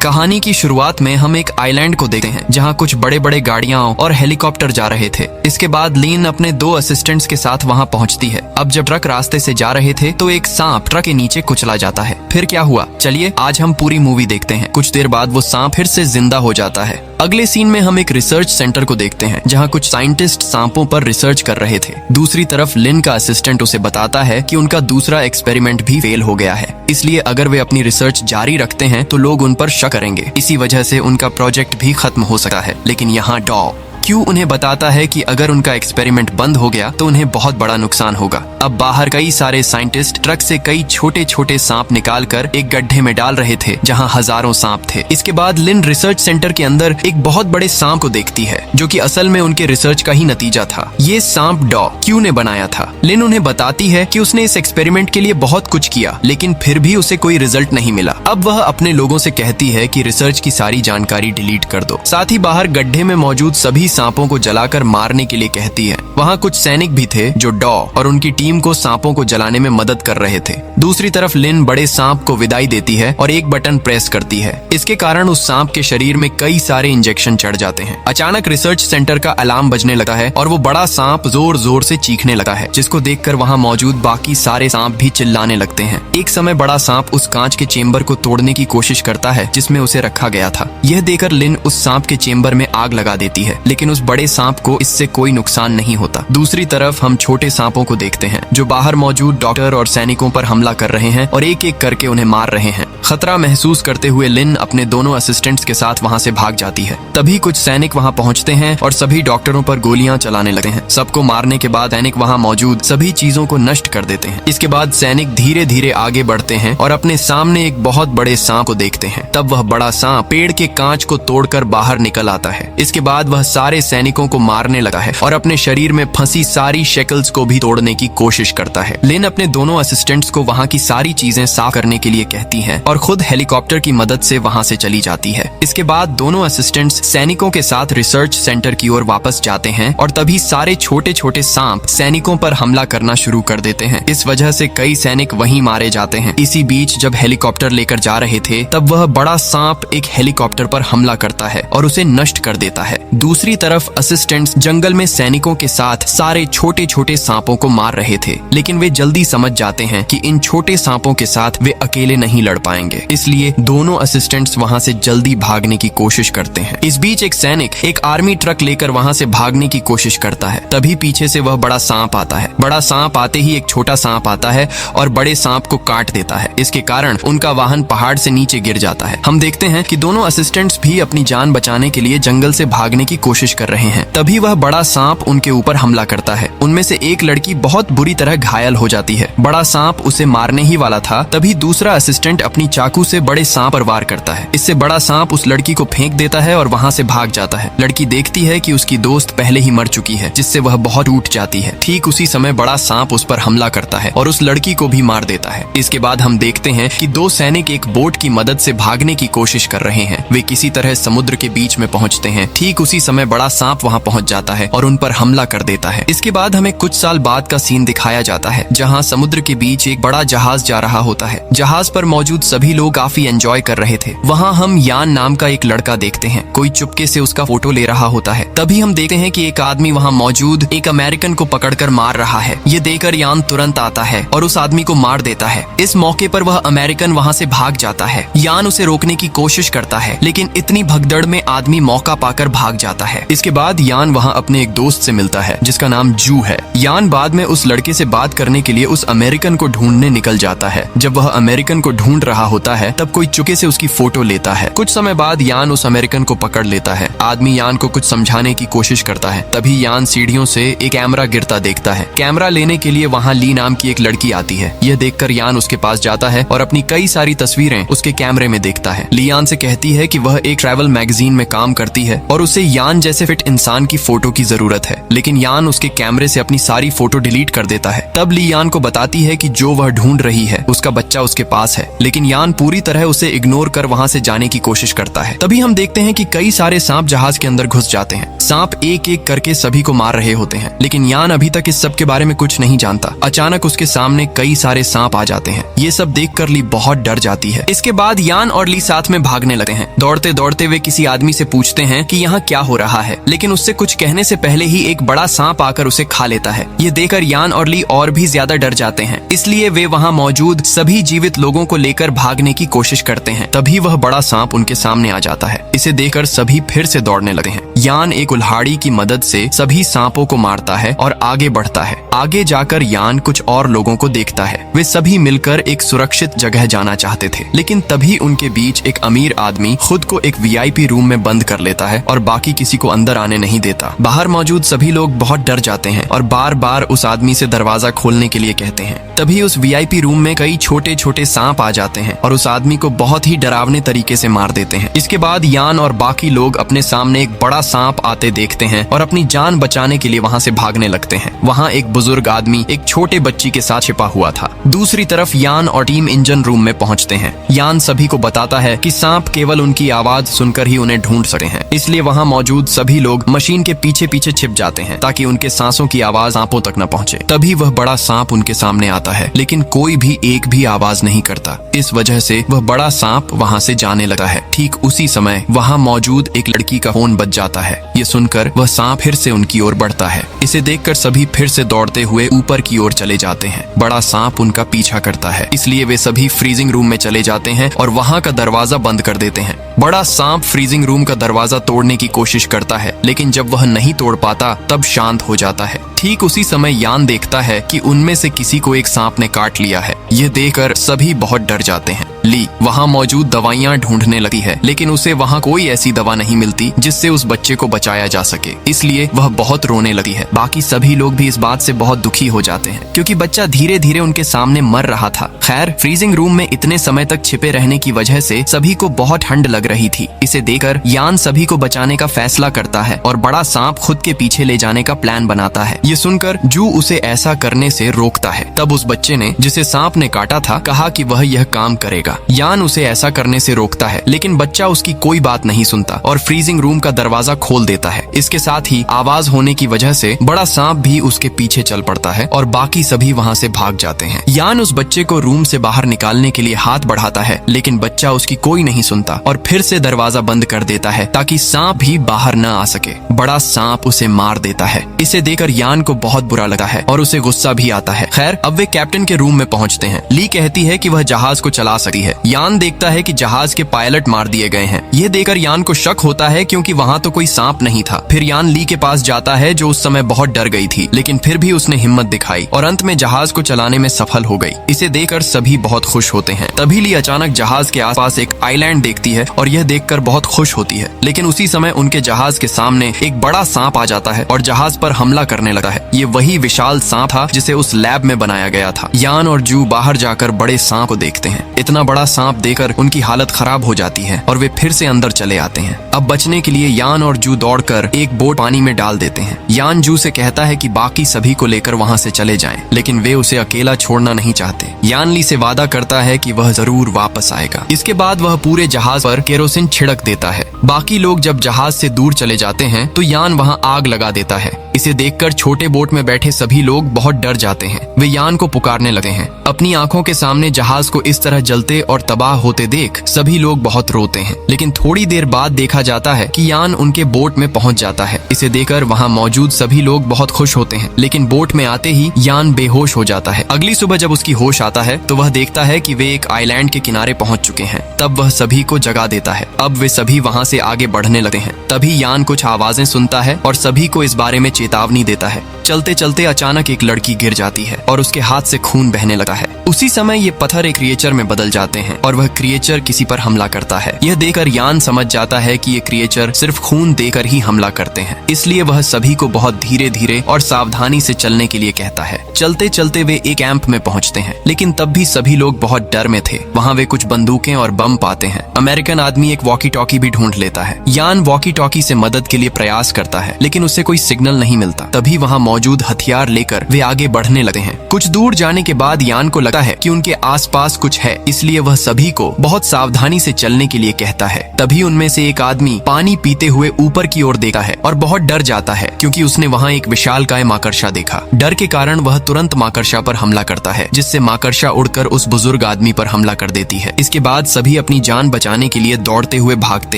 कहानी की शुरुआत में हम एक आइलैंड को देखते हैं जहाँ कुछ बड़े बड़े गाड़ियां और हेलीकॉप्टर जा रहे थे। इसके बाद लीन अपने 2 असिस्टेंट्स के साथ वहाँ पहुँचती है। अब जब ट्रक रास्ते से जा रहे थे तो एक सांप ट्रक के नीचे कुचला जाता है। फिर क्या हुआ, चलिए आज हम पूरी मूवी देखते हैं। कुछ देर बाद वो सांप फिर से जिंदा हो जाता है। अगले सीन में हम एक रिसर्च सेंटर को देखते हैं जहाँ कुछ साइंटिस्ट सांपों पर रिसर्च कर रहे थे। दूसरी तरफ लिन का असिस्टेंट उसे बताता है कि उनका दूसरा एक्सपेरिमेंट भी फेल हो गया है, इसलिए अगर वे अपनी रिसर्च जारी रखते हैं तो लोग उन पर शक करेंगे। इसी वजह से उनका प्रोजेक्ट भी खत्म हो सकता है। लेकिन यहाँ डॉ क्यू उन्हें बताता है कि अगर उनका एक्सपेरिमेंट बंद हो गया तो उन्हें बहुत बड़ा नुकसान होगा। अब बाहर कई सारे साइंटिस्ट ट्रक से कई छोटे छोटे सांप निकालकर एक गड्ढे में डाल रहे थे जहां हजारों सांप थे। इसके बाद लिन रिसर्च सेंटर के अंदर एक बहुत बड़े सांप को देखती है जो कि असल में उनके रिसर्च का ही नतीजा था। ये सांप डॉ क्यू ने बनाया था। लिन उन्हें बताती है कि उसने इस एक्सपेरिमेंट के लिए बहुत कुछ किया लेकिन फिर भी उसे कोई रिजल्ट नहीं मिला। अब वह अपने लोगों से कहती है कि रिसर्च की सारी जानकारी डिलीट कर दो। साथ ही बाहर गड्ढे में मौजूद सभी सांपों को जलाकर मारने के लिए कहती है। वहाँ कुछ सैनिक भी थे जो डॉ और उनकी टीम को सांपों को जलाने में मदद कर रहे थे। दूसरी तरफ लिन बड़े सांप को विदाई देती है और एक बटन प्रेस करती है। इसके कारण उस सांप के शरीर में कई सारे इंजेक्शन चढ़ जाते हैं। अचानक रिसर्च सेंटर का अलार्म बजने लगा है और वो बड़ा सांप जोर जोर से चीखने लगा है, जिसको देखकर वहाँ मौजूद बाकी सारे सांप भी चिल्लाने लगते हैं। एक समय बड़ा सांप उस कांच के चेम्बर को तोड़ने की कोशिश करता है जिसमें उसे रखा गया था। यह देखकर लिन उस सांप के चेम्बर में आग लगा देती है, लेकिन उस बड़े सांप को इससे कोई नुकसान नहीं होता। दूसरी तरफ हम छोटे सांपों को देखते हैं जो बाहर मौजूद डॉक्टर और सैनिकों पर हमला कर रहे हैं और एक एक करके उन्हें मार रहे हैं। खतरा महसूस करते हुए लिन अपने दोनों असिस्टेंट्स के साथ वहां से भाग जाती है। तभी कुछ सैनिक वहां पहुंचते हैं और सभी डॉक्टरों पर गोलियां चलाने लगते हैं। सबको मारने के बाद सैनिक वहां मौजूद सभी चीजों को नष्ट कर देते हैं। इसके बाद सैनिक धीरे धीरे आगे बढ़ते हैं और अपने सामने एक बहुत बड़े सांप को देखते हैं। तब वह बड़ा सांप पेड़ के कांच को तोड़कर बाहर निकल आता है। इसके बाद वह सारे सैनिकों को मारने लगा है और अपने शरीर में फंसी सारी शेकल्स को भी तोड़ने की कोशिश करता है। लिन अपने दोनों असिस्टेंट्स को वहां की सारी चीजें साफ करने के लिए कहती है और खुद हेलीकॉप्टर की मदद से वहां से चली जाती है। इसके बाद दोनों असिस्टेंट्स सैनिकों के साथ रिसर्च सेंटर की ओर वापस जाते हैं और तभी सारे छोटे छोटे सांप सैनिकों पर हमला करना शुरू कर देते हैं। इस वजह से कई सैनिक वहीं मारे जाते हैं। इसी बीच जब हेलीकॉप्टर लेकर जा रहे थे तब वह बड़ा सांप एक हेलीकॉप्टर पर हमला करता है और उसे नष्ट कर देता है। दूसरी तरफ असिस्टेंट्स जंगल में सैनिकों के साथ सारे छोटे छोटे सांपों को मार रहे थे, लेकिन वे जल्दी समझ जाते हैं कि इन छोटे सांपों के साथ वे अकेले नहीं लड़ पाएंगे। इसलिए दोनों असिस्टेंट्स वहां से जल्दी भागने की कोशिश करते हैं। इस बीच एक सैनिक एक आर्मी ट्रक लेकर वहां से भागने की कोशिश करता है। तभी पीछे से वह बड़ा सांप आता है। बड़ा सांप आते ही एक छोटा सांप आता है और बड़े सांप को काट देता है। इसके कारण उनका वाहन पहाड़ से नीचे गिर जाता है। हम देखते हैं कि दोनों असिस्टेंट्स भी अपनी जान बचाने के लिए जंगल से भागने की कोशिश कर रहे हैं। तभी वह बड़ा सांप उनके ऊपर हमला करता है। उनमें से एक लड़की बहुत बुरी तरह घायल हो जाती है। बड़ा सांप उसे मारने ही वाला था, तभी दूसरा असिस्टेंट अपनी चाकू से बड़े सांप पर वार करता है। इससे बड़ा सांप उस लड़की को फेंक देता है और वहां से भाग जाता है। लड़की देखती है कि उसकी दोस्त पहले ही मर चुकी है, जिससे वह बहुत टूट जाती है। ठीक उसी समय बड़ा सांप उस पर हमला करता है और उस लड़की को भी मार देता है। इसके बाद हम देखते हैं कि 2 सैनिक एक बोट की मदद से भागने की कोशिश कर रहे हैं। वे किसी तरह समुद्र के बीच में पहुंचते हैं। ठीक उसी समय बड़ा सांप वहां पहुंच जाता है और उन पर हमला कर देता है। इसके बाद हमें कुछ साल बाद का सीन दिखाया जाता है जहां समुद्र के बीच एक बड़ा जहाज जा रहा होता है। जहाज पर मौजूद सभी लोग काफी एंजॉय कर रहे थे। वहां हम यान नाम का एक लड़का देखते हैं। कोई चुपके से उसका फोटो ले रहा होता है। तभी हम देखते हैं कि एक आदमी वहां मौजूद एक अमेरिकन को पकड़कर मार रहा है। ये देखकर यान तुरंत आता है और उस आदमी को मार देता है। इस मौके पर वह अमेरिकन वहां से भाग जाता है। यान उसे रोकने की कोशिश करता है, लेकिन इतनी भगदड़ में आदमी मौका पाकर भाग जाता है। इसके बाद यान वहां अपने एक दोस्त से मिलता है जिसका नाम जू है। यान बाद में उस लड़के से बात करने के लिए उस अमेरिकन को ढूंढने निकल जाता है। जब वह अमेरिकन को ढूंढ रहा होता है तब कोई चुपके से उसकी फोटो लेता है। कुछ समय बाद यान उस अमेरिकन को पकड़ लेता है। आदमी यान को कुछ समझाने की कोशिश करता है। तभी यान सीढ़ियों से एक कैमरा गिरता देखता है। कैमरा लेने के लिए वहाँ ली नाम की एक लड़की आती है। यह देखकर यान उसके पास जाता है और अपनी कई सारी तस्वीरें उसके कैमरे में देखता है। ली यान से कहती है कि वह एक ट्रैवल मैगजीन में काम करती है और उसे यान जैसे फिट इंसान की फोटो की जरूरत है, लेकिन यान उसके कैमरे से अपनी सारी फोटो डिलीट कर देता है। तब ली यान को बताती है कि जो वह ढूंढ रही है उसका बच्चा उसके पास है, लेकिन यान पूरी तरह उसे इग्नोर कर वहाँ से जाने की कोशिश करता है। तभी हम देखते हैं कि कई सारे सांप जहाज के अंदर घुस जाते हैं। सांप एक एक करके सभी को मार रहे होते हैं, लेकिन यान अभी तक इस सब के बारे में कुछ नहीं जानता। अचानक उसके सामने कई सारे सांप आ जाते हैं। ये सब देखकर ली बहुत डर जाती है। इसके बाद यान और ली साथ में भागने लगते हैं। दौड़ते दौड़ते वे किसी आदमी से पूछते हैं कि यहाँ क्या हो रहा है, लेकिन उससे कुछ कहने से पहले ही एक बड़ा सांप आकर उसे खा लेता है। ये देखकर यान और ली और भी ज्यादा डर जाते हैं, इसलिए वे वहाँ मौजूद सभी जीवित लोगों को लेकर भागने की कोशिश करते हैं। तभी वह बड़ा सांप उनके सामने आ जाता है। इसे देखकर सभी फिर से दौड़ने लगते हैं। यान एक उल्हाड़ी की मदद से सभी सांपों को मारता है और आगे बढ़ता है। आगे जाकर यान कुछ और लोगों को देखता है। वे सभी मिलकर एक सुरक्षित जगह जाना चाहते थे, लेकिन तभी उनके बीच एक अमीर आदमी खुद को एक वीआईपी रूम में बंद कर लेता है और बाकी किसी को अंदर आने नहीं देता। बाहर मौजूद सभी लोग बहुत डर जाते हैं और बार बार उस आदमी से दरवाजा खोलने के लिए कहते हैं। तभी उस वीआईपी रूम में कई छोटे छोटे सांप आ जाते हैं और उस आदमी को बहुत ही डरावने तरीके से मार देते हैं। इसके बाद यान और बाकी लोग अपने सामने एक बड़ा सांप आते देखते हैं और अपनी जान बचाने के लिए वहाँ से भागने लगते हैं। वहाँ एक बुजुर्ग आदमी एक छोटे बच्ची के साथ छिपा हुआ था। दूसरी तरफ यान और टीम इंजन रूम में पहुँचते हैं। यान सभी को बताता है कि सांप केवल उनकी आवाज सुनकर ही उन्हें ढूंढ सकते हैं, इसलिए वहाँ मौजूद सभी लोग मशीन के पीछे पीछे छिप जाते हैं ताकि उनके सांसों की आवाज सांपों तक न पहुँचे। तभी वह बड़ा सांप उनके सामने आता है, लेकिन कोई भी एक भी आवाज नहीं करता। इस वजह से वह बड़ा सांप वहाँ से जाने लगा है। ठीक उसी समय वहाँ मौजूद एक लड़की का फोन बज जाता है। ये सुनकर वह सांप फिर से उनकी ओर बढ़ता है। इसे देखकर सभी फिर से दौड़ते हुए ऊपर की ओर चले जाते हैं। बड़ा सांप उनका पीछा करता है, इसलिए वे सभी फ्रीजिंग रूम में चले जाते हैं और वहाँ का दरवाजा बंद कर देते हैं। बड़ा सांप फ्रीजिंग रूम का दरवाजा तोड़ने की कोशिश करता है, लेकिन जब वह नहीं तोड़ पाता तब शांत हो जाता है। ठीक उसी समय यान देखता है कि उनमें से किसी को एक सांप ने काट लिया है। यह देखकर सभी बहुत डर जाते हैं। ली वहाँ मौजूद दवाइयाँ ढूंढने लगती है, लेकिन उसे वहाँ कोई ऐसी दवा नहीं मिलती जिससे उस बच्चे को बचाया जा सके, इसलिए वह बहुत रोने लगती है। बाकी सभी लोग भी इस बात से बहुत दुखी हो जाते हैं, क्योंकि बच्चा धीरे धीरे उनके सामने मर रहा था। खैर, फ्रीजिंग रूम में इतने समय तक छिपे रहने की वजह से सभी को बहुत ठंड लग रही थी। इसे देखकर यान सभी को बचाने का फैसला करता है और बड़ा सांप खुद के पीछे ले जाने का प्लान बनाता है। ये सुनकर जू उसे ऐसा करने से रोकता है। तब उस बच्चे ने, जिसे सांप ने काटा था, कहा कि वह यह काम करेगा। यान उसे ऐसा करने से रोकता है, लेकिन बच्चा उसकी कोई बात नहीं सुनता और फ्रीजिंग रूम का दरवाजा खोल देता है। इसके साथ ही आवाज होने की वजह से बड़ा सांप भी उसके पीछे चल पड़ता है और बाकी सभी वहाँ से भाग जाते हैं। यान उस बच्चे को रूम से बाहर निकालने के लिए हाथ बढ़ाता है, लेकिन बच्चा उसकी कोई नहीं सुनता और फिर से दरवाजा बंद कर देता है ताकि सांप भी बाहर न आ सके। बड़ा सांप उसे मार देता है। इसे देखकर यान को बहुत बुरा लगा है और उसे गुस्सा भी आता है। खैर, अब वे कैप्टन के रूम में पहुँचते हैं। ली कहती है कि वह जहाज को चला सकती है। यान देखता है कि जहाज के पायलट मार दिए गए हैं। यह देखकर यान को शक होता है, क्योंकि वहाँ तो कोई सांप नहीं था। फिर यान ली के पास जाता है, जो उस समय बहुत डर गई थी, लेकिन फिर भी उसने हिम्मत दिखाई और अंत में जहाज को चलाने में सफल हो गई। इसे देखकर सभी बहुत खुश होते हैं। तभी ली अचानक जहाज के आसपास एक आइलैंड देखती है और यह देखकर बहुत खुश होती है, लेकिन उसी समय उनके जहाज के सामने एक बड़ा सांप आ जाता है और जहाज पर हमला करने लगा है। ये वही विशाल सांप था जिसे उस लैब में बनाया गया था। यान और जू बाहर जाकर बड़े सांप को देखते हैं। इतना बड़ा सांप देखकर उनकी हालत खराब हो जाती है और वे फिर से अंदर चले आते हैं। अब बचने के लिए यान और जू दौड़कर एक बोट पानी में डाल देते हैं। यान जू से कहता है कि बाकी सभी को लेकर वहाँ से चले जाएं, लेकिन वे उसे अकेला छोड़ना नहीं चाहते। यान ली से वादा करता है कि वह जरूर वापस आएगा। इसके बाद वह पूरे जहाज पर केरोसिन छिड़क देता है। बाकी लोग जब जहाज से दूर चले जाते हैं तो यान वहाँ आग लगा देता है। इसे देखकर छोटे बोट में बैठे सभी लोग बहुत डर जाते हैं। वे यान को पुकारने लगे हैं। अपनी आंखों के सामने जहाज को इस तरह जलते और तबाह होते देख सभी लोग बहुत रोते हैं, लेकिन थोड़ी देर बाद देखा जाता है कि यान उनके बोट में पहुंच जाता है। इसे देखकर वहां मौजूद सभी लोग बहुत खुश होते हैं, लेकिन बोट में आते ही यान बेहोश हो जाता है। अगली सुबह जब उसकी होश आता है तो वह देखता है कि वे एक आइलैंड के किनारे पहुंच चुके हैं। तब वह सभी को जगा देता है। अब वे सभी वहां से आगे बढ़ने लगते हैं। तभी यान कुछ आवाजें सुनता है और सभी को इस बारे में चेतावनी देता है। चलते चलते अचानक एक लड़की गिर जाती है और उसके हाथ से खून बहने लगा है। उसी समय ये पत्थर एक क्रिएचर में बदल जाते हैं और वह क्रिएचर किसी पर हमला करता है। यह देखकर यान समझ जाता है कि ये क्रिएचर सिर्फ खून देकर ही हमला करते हैं, इसलिए वह सभी को बहुत धीरे धीरे और सावधानी से चलने के लिए कहता है। चलते चलते वे एक कैंप में पहुंचते हैं, लेकिन तब भी सभी लोग बहुत डर में थे। वहाँ वे कुछ बंदूकें और बम पाते हैं। अमेरिकन आदमी एक वॉकी टॉकी भी ढूंढ लेता है। यान वॉकी टॉकी से मदद के लिए प्रयास करता है, लेकिन उसे कोई सिग्नल नहीं मिलता। तभी वहाँ मौजूद हथियार लेकर वे आगे बढ़ने लगते हैं। कुछ दूर जाने के बाद यान को लगता है कि उनके आसपास कुछ है, इसलिए वह सभी को बहुत सावधानी से चलने के लिए कहता है। तभी उनमें से एक आदमी पानी पीते हुए ऊपर की ओर देखता है और बहुत डर जाता है क्योंकि उसने वहाँ एक विशालकाय माकड़सा देखा। डर के कारण वह तुरंत माकड़सा पर हमला करता है, जिससे माकड़सा उड़कर उस बुजुर्ग आदमी पर हमला कर देती है। इसके बाद सभी अपनी जान बचाने के लिए दौड़ते हुए भागते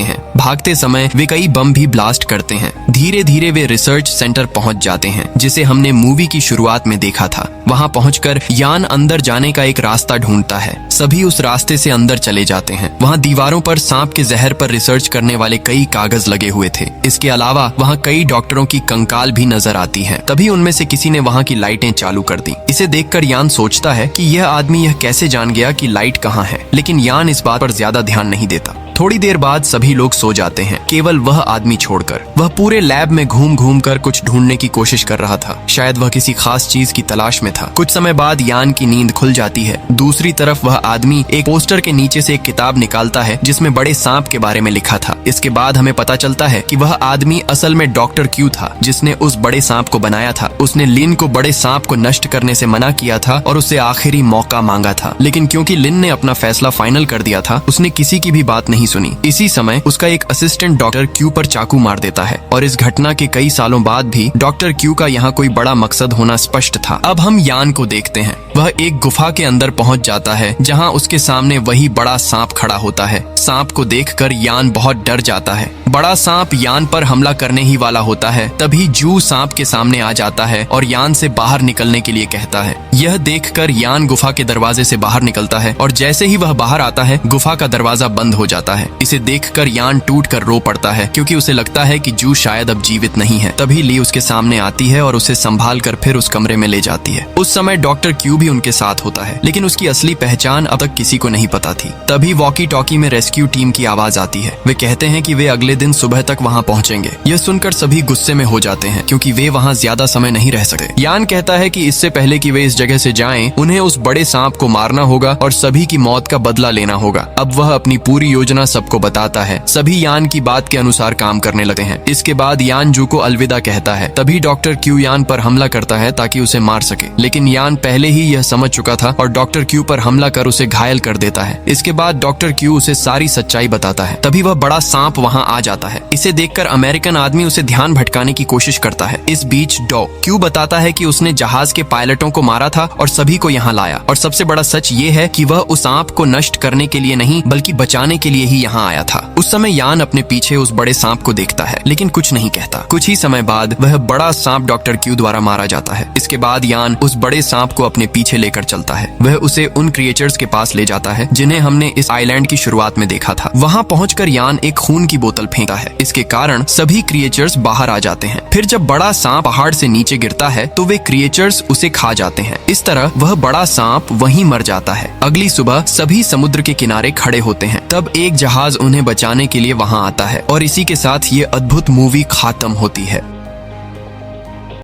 हैं। भागते समय वे कई बम भी ब्लास्ट करते हैं। धीरे धीरे वे रिसर्च सेंटर पहुंच जाते हैं, जिसे हमने मूवी की शुरुआत में देखा था। वहां पहुंचकर यान अंदर जाने का एक रास्ता ढूंढता है। सभी उस रास्ते से अंदर चले जाते हैं। वहां दीवारों पर सांप के जहर पर रिसर्च करने वाले कई कागज लगे हुए थे। इसके अलावा वहां कई डॉक्टरों की कंकाल भी नजर आती हैं। तभी उनमें से किसी ने वहां की लाइटें चालू कर दी। इसे देखकर यान सोचता है कि यह आदमी यह कैसे जान गया कि लाइट कहाँ है, लेकिन यान इस बात पर ज्यादा ध्यान नहीं देता। थोड़ी देर बाद सभी लोग सो जाते हैं, केवल वह आदमी छोड़कर। वह पूरे लैब में घूम घूम कर कुछ ढूंढने की कोशिश कर रहा था। शायद वह किसी खास चीज की तलाश में था। कुछ समय बाद यान की नींद खुल जाती है। दूसरी तरफ वह आदमी एक पोस्टर के नीचे से एक किताब निकालता है जिसमें बड़े सांप के बारे में लिखा था। इसके बाद हमें पता चलता है कि वह आदमी असल में डॉक्टर क्यू था, जिसने उस बड़े सांप को बनाया था। उसने लिन को बड़े सांप को नष्ट करने से मना किया था और उससे आखिरी मौका मांगा था, लेकिन क्योंकि लिन ने अपना फैसला फाइनल कर दिया था, उसने किसी की भी बात नहीं सुनी। इसी समय उसका एक असिस्टेंट डॉक्टर क्यू पर चाकू मार देता है और इस घटना के कई सालों बाद भी डॉक्टर क्यू का यहाँ कोई बड़ा मकसद होना स्पष्ट था। अब हम यान को देखते हैं। वह एक गुफा के अंदर पहुंच जाता है जहां उसके सामने वही बड़ा सांप खड़ा होता है। सांप को देखकर यान बहुत डर जाता है। बड़ा सांप यान पर हमला करने ही वाला होता है। तभी जू सांप के सामने आ जाता है और यान से बाहर निकलने के लिए कहता है। यह देखकर यान गुफा के दरवाजे से बाहर निकलता है और जैसे ही वह बाहर आता है, गुफा का दरवाजा बंद हो जाता है। इसे देखकर यान टूट कर रो पड़ता है क्योंकि उसे लगता है कि जू शायद अब जीवित नहीं है। तभी ली उसके सामने आती है और उसे संभाल कर फिर उस कमरे में ले जाती है। उस समय डॉक्टर क्यू भी उनके साथ होता है, लेकिन उसकी असली पहचान अब तक किसी को नहीं पता थी। तभी वॉकी टॉकी में रेस्क्यू टीम की आवाज आती है। वे कहते हैं कि वे अगले दिन सुबह तक वहां पहुंचेंगे। यह सुनकर सभी गुस्से में हो जाते हैं क्योंकि वे वहां ज्यादा समय नहीं रह सकते। यान कहता है कि इससे पहले कि वे इस जगह से जाएं, उन्हें उस बड़े सांप को मारना होगा और सभी की मौत का बदला लेना होगा। अब वह अपनी पूरी योजना सबको बताता है। सभी यान की बात के अनुसार काम करने लगते हैं। इसके बाद यान जू को अलविदा कहता है। तभी डॉक्टर क्यू यान पर हमला करता है ताकि उसे मार सके, लेकिन यान पहले ही यह समझ चुका था और डॉक्टर क्यू पर हमला कर उसे घायल कर देता है। इसके बाद डॉक्टर क्यू उसे सारी सच्चाई बताता है। तभी वह बड़ा सांप वहां आ जाता है। इसे देखकर अमेरिकन आदमी उसे ध्यान भटकाने की कोशिश करता है। इस बीच क्यू बताता है कि उसने जहाज के पायलटों को मारा था और सभी को यहाँ लाया, और सबसे बड़ा सच ये है कि वह उस सांप को नष्ट करने के लिए नहीं बल्कि बचाने के लिए ही यहाँ आया था। उस समय यान अपने पीछे उस बड़े सांप को देखता है लेकिन कुछ नहीं कहता। कुछ ही समय बाद वह बड़ा सांप डॉक्टर क्यू द्वारा मारा जाता है। इसके बाद यान उस बड़े सांप को अपने पीछे लेकर चलता है। वह उसे उन क्रिएचर्स के पास ले जाता है जिन्हें हमने इस आइलैंड की शुरुआत में देखा था। वहां पहुंचकर यान एक खून की बोतल फेंकता है। इसके कारण सभी क्रिएचर्स बाहर आ जाते हैं। फिर जब बड़ा सांप पहाड़ से नीचे गिरता है तो वे क्रिएचर्स उसे खा जाते हैं। इस तरह वह बड़ा सांप वहीं मर जाता है। अगली सुबह सभी समुद्र के किनारे खड़े होते हैं। तब एक जहाज उन्हें बचाने के लिए वहां आता है और इसी के साथ ये अद्भुत मूवी खत्म होती है।